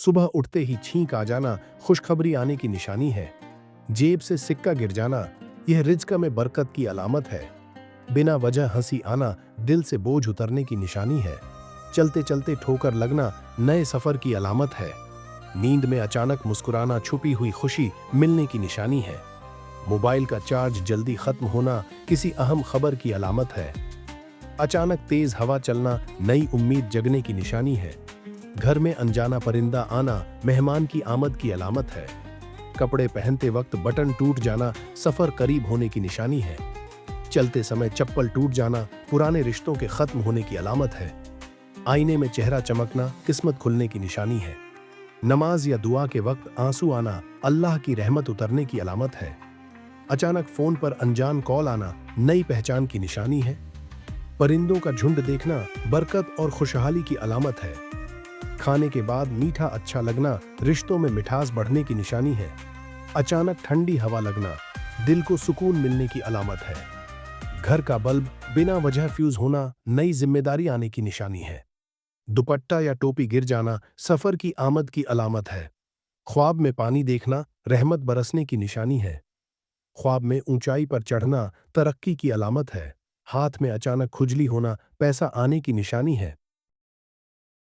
सुबह उठते ही छींक आ जाना खुशखबरी आने की निशानी है। जेब से सिक्का गिर जाना यह रिज्क में बरकत की अलामत है। बिना वजह हंसी आना दिल से बोझ उतरने की निशानी है। चलते चलते ठोकर लगना नए सफर की अलामत है। नींद में अचानक मुस्कुराना छुपी हुई खुशी मिलने की निशानी है। मोबाइल का चार्ज जल्दी खत्म होना किसी अहम खबर की अलामत है। अचानक तेज हवा चलना नई उम्मीद जगने की निशानी है। घर में अनजाना परिंदा आना मेहमान की आमद की अलामत है। कपड़े पहनते वक्त बटन टूट जाना सफर करीब होने की निशानी है। चलते समय चप्पल टूट जाना पुराने रिश्तों के खत्म होने की अलामत है। आईने में चेहरा चमकना किस्मत खुलने की निशानी है। नमाज या दुआ के वक्त आंसू आना अल्लाह की रहमत उतरने की अलामत है। अचानक फोन पर अनजान कॉल आना नई पहचान की निशानी है। परिंदों का झुंड देखना बरकत और खुशहाली की अलामत है। खाने के बाद मीठा अच्छा लगना रिश्तों में मिठास बढ़ने की निशानी है। अचानक ठंडी हवा लगना दिल को सुकून मिलने की अलामत है। घर का बल्ब बिना वजह फ्यूज होना नई जिम्मेदारी आने की निशानी है। दुपट्टा या टोपी गिर जाना सफर की आमद की अलामत है। ख्वाब में पानी देखना रहमत बरसने की निशानी है। ख्वाब में ऊंचाई पर चढ़ना तरक्की की अलामत है। हाथ में अचानक खुजली होना पैसा आने की निशानी है।